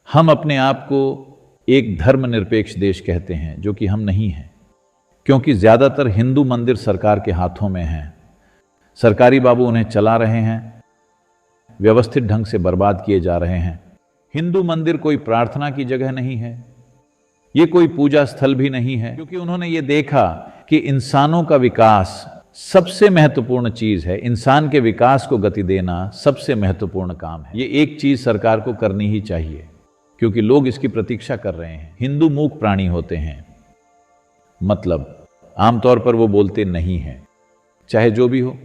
हम अपने आप को एक धर्मनिरपेक्ष देश कहते हैं, जो कि हम नहीं हैं, क्योंकि ज़्यादातर हिंदू मंदिर सरकार के हाथों में हैं। सरकारी बाबू उन्हें चला रहे हैं, व्यवस्थित ढंग से बर्बाद किए जा रहे हैं। हिंदू मंदिर कोई प्रार्थना की जगह नहीं है, ये कोई पूजा स्थल भी नहीं है, क्योंकि उन्होंने ये देखा कि इंसानों का विकास सबसे महत्वपूर्ण चीज है। इंसान के विकास को गति देना सबसे महत्वपूर्ण काम है। ये एक चीज सरकार को करनी ही चाहिए, क्योंकि लोग इसकी प्रतीक्षा कर रहे हैं। हिंदू मूक प्राणी होते हैं, मतलब आमतौर पर वो बोलते नहीं हैं, चाहे जो भी हो,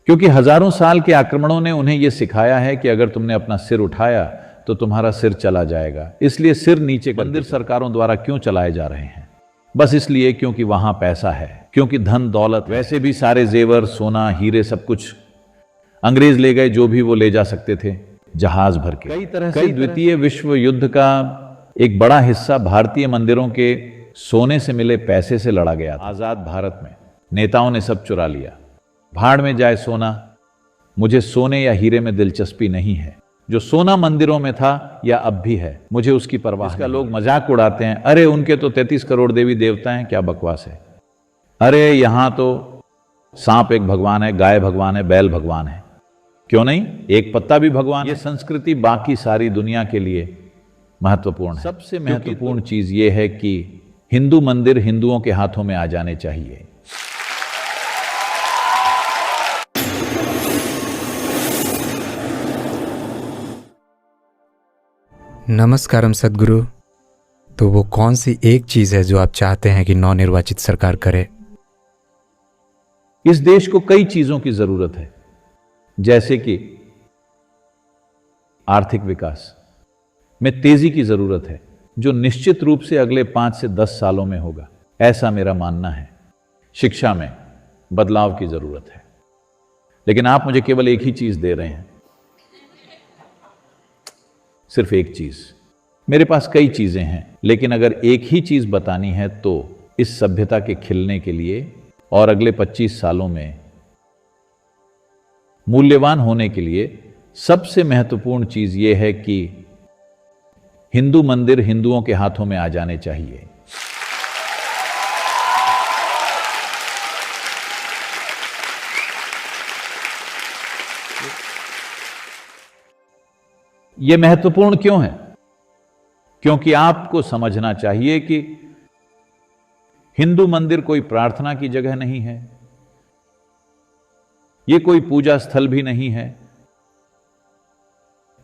क्योंकि हजारों साल के आक्रमणों ने उन्हें यह सिखाया है कि अगर तुमने अपना सिर उठाया तो तुम्हारा सिर चला जाएगा। इसलिए सिर नीचे मंदिर सरकारों द्वारा क्यों चलाए जा रहे हैं? बस इसलिए क्योंकि वहां पैसा है, क्योंकि धन दौलत, वैसे भी सारे जेवर, सोना, हीरे, सब कुछ अंग्रेज ले गए, जो भी वो ले जा सकते थे, जहाज भर के। कई तरह से द्वितीय विश्व युद्ध का एक बड़ा हिस्सा भारतीय मंदिरों के सोने से मिले पैसे से लड़ा गया था। आजाद भारत में नेताओं ने सब चुरा लिया। भाड़ में जाए सोना, मुझे सोने या हीरे में दिलचस्पी नहीं है। जो सोना मंदिरों में था या अब भी है, मुझे उसकी परवाह नहीं। इसका लोग मजाक उड़ाते हैं, अरे उनके तो 33 करोड़ देवी देवता हैं, क्या बकवास है। अरे यहां तो सांप एक भगवान है, गाय भगवान है, बैल भगवान है, क्यों नहीं एक पत्ता भी भगवान। ये संस्कृति बाकी सारी दुनिया के लिए महत्वपूर्ण है। सबसे महत्वपूर्ण चीज ये है कि हिंदू मंदिर हिंदुओं के हाथों में आ जाने चाहिए। नमस्कारम सद्गुरु। तो वो कौन सी एक चीज है जो आप चाहते हैं कि नवनिर्वाचित सरकार करे? इस देश को कई चीजों की जरूरत है, जैसे कि आर्थिक विकास में तेजी की जरूरत है, जो निश्चित रूप से अगले 5 से 10 सालों में होगा, ऐसा मेरा मानना है। शिक्षा में बदलाव की जरूरत है, लेकिन आप मुझे केवल एक ही चीज दे रहे हैं, सिर्फ एक चीज। मेरे पास कई चीजें हैं, लेकिन अगर एक ही चीज बतानी है तो इस सभ्यता के खिलने के लिए और अगले 25 सालों में मूल्यवान होने के लिए सबसे महत्वपूर्ण चीज यह है कि हिंदू मंदिर हिंदुओं के हाथों में आ जाने चाहिए। यह महत्वपूर्ण क्यों है? क्योंकि आपको समझना चाहिए कि हिंदू मंदिर कोई प्रार्थना की जगह नहीं है, यह कोई पूजा स्थल भी नहीं है,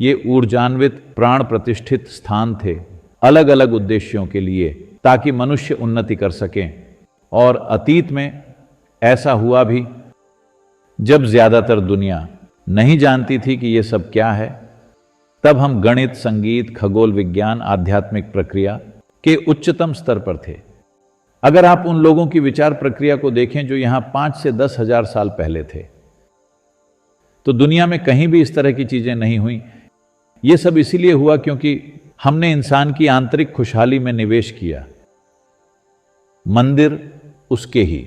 ये ऊर्जान्वित प्राण प्रतिष्ठित स्थान थे अलग अलग उद्देश्यों के लिए, ताकि मनुष्य उन्नति कर सकें। और अतीत में ऐसा हुआ भी, जब ज्यादातर दुनिया नहीं जानती थी कि ये सब क्या है, तब हम गणित, संगीत, खगोल विज्ञान, आध्यात्मिक प्रक्रिया के उच्चतम स्तर पर थे। अगर आप उन लोगों की विचार प्रक्रिया को देखें जो यहां 5 से 10 हजार साल पहले थे, तो दुनिया में कहीं भी इस तरह की चीजें नहीं हुई। यह सब इसीलिए हुआ क्योंकि हमने इंसान की आंतरिक खुशहाली में निवेश किया। मंदिर उसके ही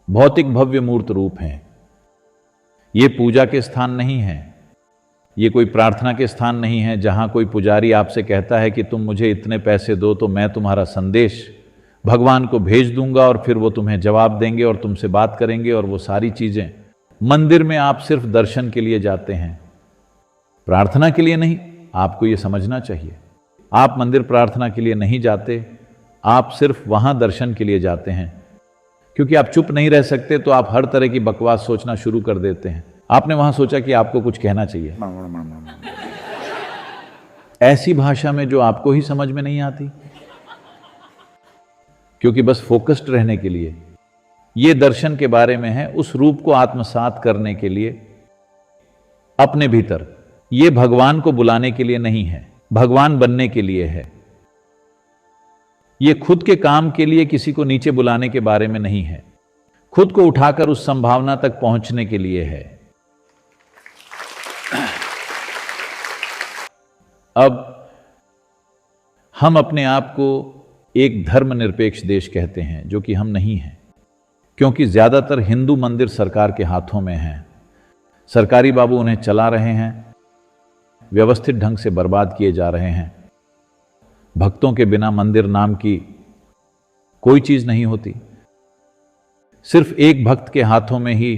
भौतिक भव्य मूर्त रूप हैं। ये पूजा के स्थान नहीं हैं, ये कोई प्रार्थना के स्थान नहीं है जहां कोई पुजारी आपसे कहता है कि तुम मुझे इतने पैसे दो तो मैं तुम्हारा संदेश भगवान को भेज दूंगा और फिर वो तुम्हें जवाब देंगे और तुमसे बात करेंगे और वो सारी चीजें। मंदिर में आप सिर्फ दर्शन के लिए जाते हैं, प्रार्थना के लिए नहीं। आपको ये समझना चाहिए, आप मंदिर प्रार्थना के लिए नहीं जाते, आप सिर्फ वहां दर्शन के लिए जाते हैं। क्योंकि आप चुप नहीं रह सकते तो आप हर तरह की बकवास सोचना शुरू कर देते हैं। आपने वहां सोचा कि आपको कुछ कहना चाहिए ऐसी भाषा में जो आपको ही समझ में नहीं आती, क्योंकि बस फोकस्ड रहने के लिए। ये दर्शन के बारे में है, उस रूप को आत्मसात करने के लिए अपने भीतर। ये भगवान को बुलाने के लिए नहीं है, भगवान बनने के लिए है। ये खुद के काम के लिए किसी को नीचे बुलाने के बारे में नहीं है, खुद को उठाकर उस संभावना तक पहुंचने के लिए है। अब हम अपने आप को एक धर्मनिरपेक्ष देश कहते हैं, जो कि हम नहीं हैं, क्योंकि ज्यादातर हिंदू मंदिर सरकार के हाथों में हैं। सरकारी बाबू उन्हें चला रहे हैं, व्यवस्थित ढंग से बर्बाद किए जा रहे हैं। भक्तों के बिना मंदिर नाम की कोई चीज नहीं होती। सिर्फ एक भक्त के हाथों में ही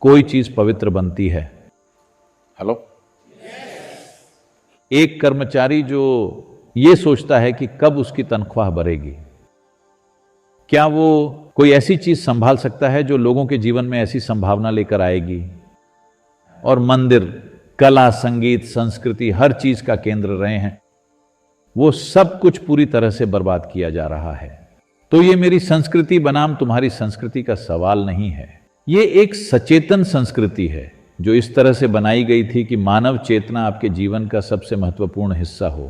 कोई चीज पवित्र बनती है। हेलो, एक कर्मचारी जो ये सोचता है कि कब उसकी तनख्वाह बढ़ेगी, क्या वो कोई ऐसी चीज संभाल सकता है जो लोगों के जीवन में ऐसी संभावना लेकर आएगी? और मंदिर कला, संगीत, संस्कृति हर चीज का केंद्र रहे हैं, वो सब कुछ पूरी तरह से बर्बाद किया जा रहा है। तो ये मेरी संस्कृति बनाम तुम्हारी संस्कृति का सवाल नहीं है। ये एक सचेतन संस्कृति है जो इस तरह से बनाई गई थी कि मानव चेतना आपके जीवन का सबसे महत्वपूर्ण हिस्सा हो।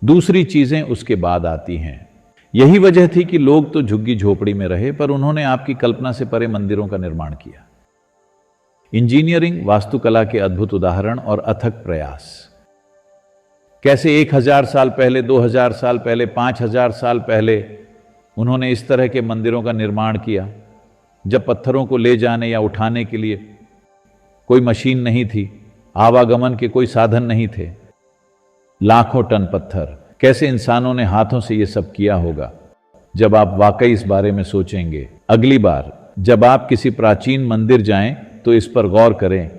दूसरी चीजें उसके बाद आती हैं। यही वजह थी कि लोग तो झुग्गी झोपड़ी में रहे, पर उन्होंने आपकी कल्पना से परे मंदिरों का निर्माण किया। इंजीनियरिंग, वास्तुकला के अद्भुत उदाहरण और अथक प्रयास। कैसे 1000 साल पहले, 2000 साल पहले, 5000 साल पहले उन्होंने इस तरह के मंदिरों का निर्माण किया, जब पत्थरों को ले जाने या उठाने के लिए कोई मशीन नहीं थी, आवागमन के कोई साधन नहीं थे। लाखों टन पत्थर, कैसे इंसानों ने हाथों से ये सब किया होगा। जब आप वाकई इस बारे में सोचेंगे, अगली बार जब आप किसी प्राचीन मंदिर जाएं तो इस पर गौर करें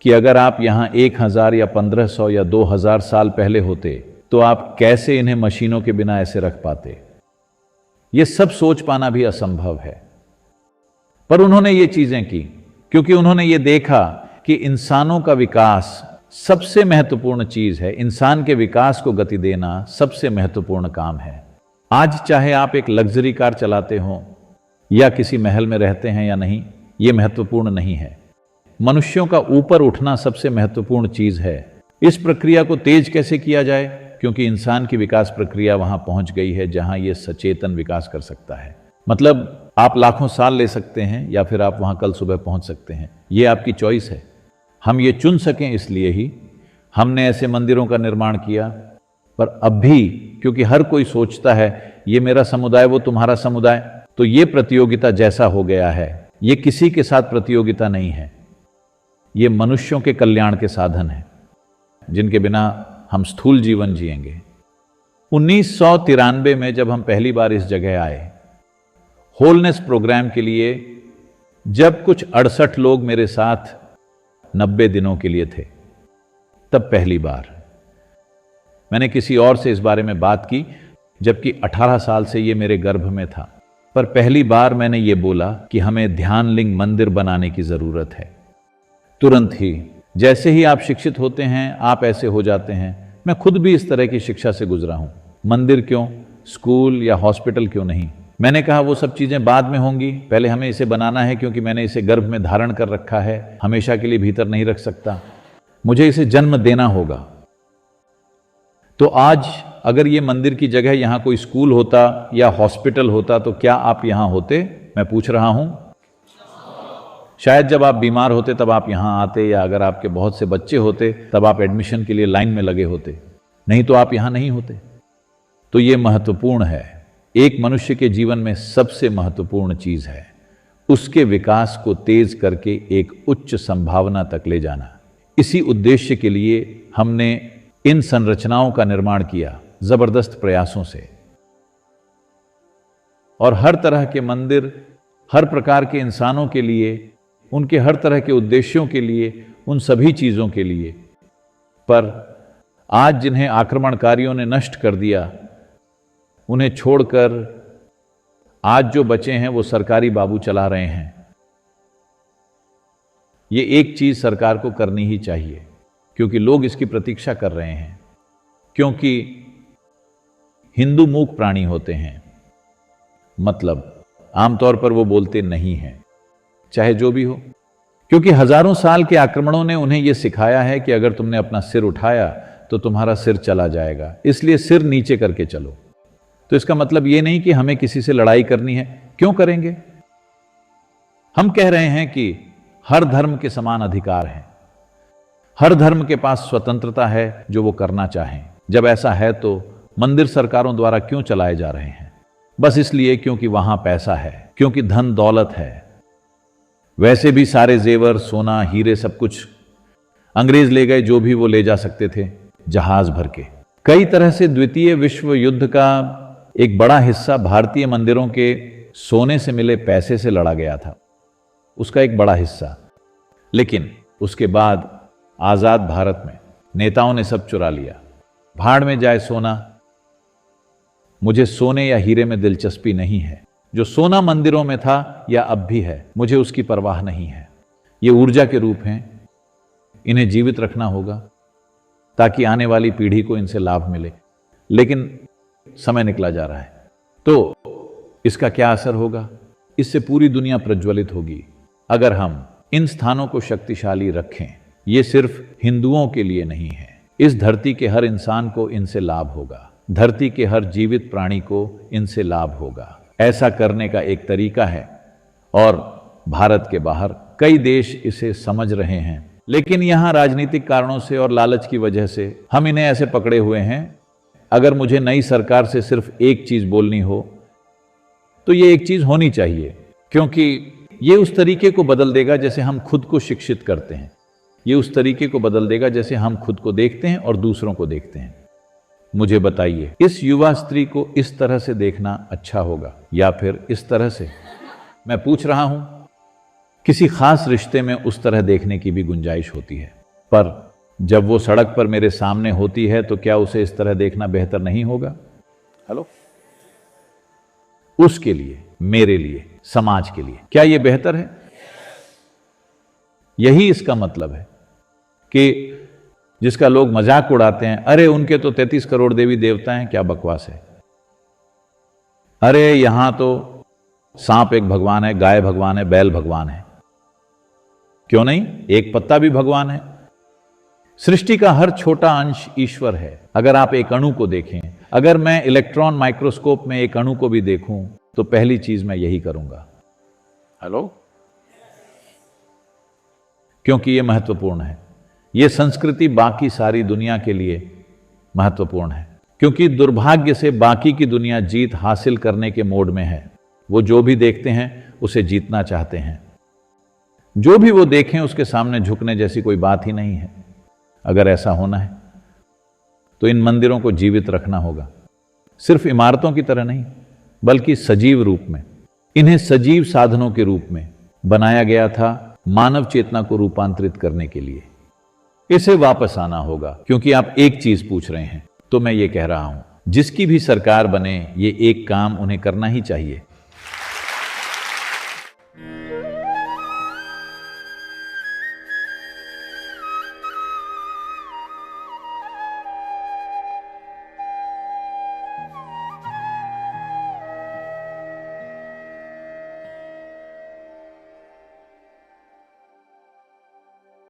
कि अगर आप यहां 1000 या 1500 या 2000 साल पहले होते तो आप कैसे इन्हें मशीनों के बिना ऐसे रख पाते। ये सब सोच पाना भी असंभव है, पर उन्होंने ये चीजें की क्योंकि उन्होंने ये देखा कि इंसानों का विकास सबसे महत्वपूर्ण चीज है। इंसान के विकास को गति देना सबसे महत्वपूर्ण काम है। आज चाहे आप एक लग्जरी कार चलाते हो या किसी महल में रहते हैं या नहीं, यह महत्वपूर्ण नहीं है। मनुष्यों का ऊपर उठना सबसे महत्वपूर्ण चीज है। इस प्रक्रिया को तेज कैसे किया जाए, क्योंकि इंसान की विकास प्रक्रिया वहां पहुंच गई है जहां यह सचेतन विकास कर सकता है। मतलब आप लाखों साल ले सकते हैं या फिर आप वहां कल सुबह पहुंच सकते हैं, यह आपकी चॉइस है। हम ये चुन सकें इसलिए ही हमने ऐसे मंदिरों का निर्माण किया। पर अब भी क्योंकि हर कोई सोचता है ये मेरा समुदाय, वो तुम्हारा समुदाय, तो ये प्रतियोगिता जैसा हो गया है। ये किसी के साथ प्रतियोगिता नहीं है, ये मनुष्यों के कल्याण के साधन है जिनके बिना हम स्थूल जीवन जिएंगे। 1993 में जब हम पहली बार इस जगह आए होलनेस प्रोग्राम के लिए, जब कुछ 68 लोग मेरे साथ 90 दिनों के लिए थे, तब पहली बार मैंने किसी और से इस बारे में बात की, जबकि 18 साल से ये मेरे गर्भ में था। पर पहली बार मैंने ये बोला कि हमें ध्यान लिंग मंदिर बनाने की जरूरत है। तुरंत ही जैसे ही आप शिक्षित होते हैं आप ऐसे हो जाते हैं। मैं खुद भी इस तरह की शिक्षा से गुजरा हूं। मंदिर क्यों, स्कूल या हॉस्पिटल क्यों नहीं? मैंने कहा वो सब चीजें बाद में होंगी, पहले हमें इसे बनाना है, क्योंकि मैंने इसे गर्भ में धारण कर रखा है, हमेशा के लिए भीतर नहीं रख सकता, मुझे इसे जन्म देना होगा। तो आज अगर ये मंदिर की जगह यहां कोई स्कूल होता या हॉस्पिटल होता तो क्या आप यहां होते? मैं पूछ रहा हूं। शायद जब आप बीमार होते तब आप यहां आते, या अगर आपके बहुत से बच्चे होते तब आप एडमिशन के लिए लाइन में लगे होते, नहीं तो आप यहां नहीं होते। तो ये महत्वपूर्ण है। एक मनुष्य के जीवन में सबसे महत्वपूर्ण चीज है उसके विकास को तेज करके एक उच्च संभावना तक ले जाना। इसी उद्देश्य के लिए हमने इन संरचनाओं का निर्माण किया जबरदस्त प्रयासों से। और हर तरह के मंदिर, हर प्रकार के इंसानों के लिए, उनके हर तरह के उद्देश्यों के लिए, उन सभी चीजों के लिए। पर आज जिन्हें आक्रमणकारियों ने नष्ट कर दिया, उन्हें छोड़कर आज जो बचे हैं वो सरकारी बाबू चला रहे हैं। ये एक चीज सरकार को करनी ही चाहिए, क्योंकि लोग इसकी प्रतीक्षा कर रहे हैं। क्योंकि हिंदू मूक प्राणी होते हैं, मतलब आमतौर पर वो बोलते नहीं हैं, चाहे जो भी हो। क्योंकि हजारों साल के आक्रमणों ने उन्हें यह सिखाया है कि अगर तुमने अपना सिर उठाया तो तुम्हारा सिर चला जाएगा, इसलिए सिर नीचे करके चलो। तो इसका मतलब यह नहीं कि हमें किसी से लड़ाई करनी है, क्यों करेंगे? हम कह रहे हैं कि हर धर्म के समान अधिकार है, हर धर्म के पास स्वतंत्रता है जो वो करना चाहें। जब ऐसा है तो मंदिर सरकारों द्वारा क्यों चलाए जा रहे हैं? बस इसलिए क्योंकि वहां पैसा है, क्योंकि धन दौलत है। वैसे भी सारे जेवर, सोना, हीरे सब कुछ अंग्रेज ले गए जो भी वो ले जा सकते थे, जहाज भर के। कई तरह से द्वितीय विश्व युद्ध का एक बड़ा हिस्सा भारतीय मंदिरों के सोने से मिले पैसे से लड़ा गया था, उसका एक बड़ा हिस्सा। लेकिन उसके बाद आजाद भारत में नेताओं ने सब चुरा लिया। भाड़ में जाए सोना। मुझे सोने या हीरे में दिलचस्पी नहीं है। जो सोना मंदिरों में था या अब भी है, मुझे उसकी परवाह नहीं है। ये ऊर्जा के रूप हैं, इन्हें जीवित रखना होगा ताकि आने वाली पीढ़ी को इनसे लाभ मिले। लेकिन समय निकला जा रहा है, तो इसका क्या असर होगा? इससे पूरी दुनिया प्रज्वलित होगी अगर हम इन स्थानों को शक्तिशाली रखें। ये सिर्फ हिंदुओं के लिए नहीं है, इस धरती के हर इंसान को इनसे लाभ होगा, धरती के हर जीवित प्राणी को इनसे लाभ होगा। ऐसा करने का एक तरीका है और भारत के बाहर कई देश इसे समझ रहे हैं, लेकिन यहां राजनीतिक कारणों से और लालच की वजह से हम इन्हें ऐसे पकड़े हुए हैं। अगर मुझे नई सरकार से सिर्फ एक चीज बोलनी हो तो ये एक चीज होनी चाहिए, क्योंकि ये उस तरीके को बदल देगा जैसे हम खुद को शिक्षित करते हैं। ये उस तरीके को बदल देगा जैसे हम खुद को देखते हैं और दूसरों को देखते हैं। मुझे बताइए, इस युवा स्त्री को इस तरह से देखना अच्छा होगा या फिर इस तरह से? मैं पूछ रहा हूं। किसी खास रिश्ते में उस तरह देखने की भी गुंजाइश होती है, पर जब वो सड़क पर मेरे सामने होती है तो क्या उसे इस तरह देखना बेहतर नहीं होगा? हेलो, उसके लिए, मेरे लिए, समाज के लिए क्या यह बेहतर है? यही इसका मतलब है कि जिसका लोग मजाक उड़ाते हैं, अरे उनके तो 33 करोड़ देवी देवता हैं, क्या बकवास है। अरे यहां तो सांप एक भगवान है, गाय भगवान है, बैल भगवान है, क्यों नहीं, एक पत्ता भी भगवान है। सृष्टि का हर छोटा अंश ईश्वर है। अगर आप एक अणु को देखें, अगर मैं इलेक्ट्रॉन माइक्रोस्कोप में एक अणु को भी देखूं तो पहली चीज मैं यही करूंगा। हेलो, क्योंकि यह महत्वपूर्ण है। यह संस्कृति बाकी सारी दुनिया के लिए महत्वपूर्ण है, क्योंकि दुर्भाग्य से बाकी की दुनिया जीत हासिल करने के मोड में है। वो जो भी देखते हैं उसे जीतना चाहते हैं। जो भी वो देखें उसके सामने झुकने जैसी कोई बात ही नहीं है। अगर ऐसा होना है तो इन मंदिरों को जीवित रखना होगा, सिर्फ इमारतों की तरह नहीं बल्कि सजीव रूप में। इन्हें सजीव साधनों के रूप में बनाया गया था, मानव चेतना को रूपांतरित करने के लिए। इसे वापस आना होगा, क्योंकि आप एक चीज पूछ रहे हैं तो मैं ये कह रहा हूं, जिसकी भी सरकार बने ये एक काम उन्हें करना ही चाहिए।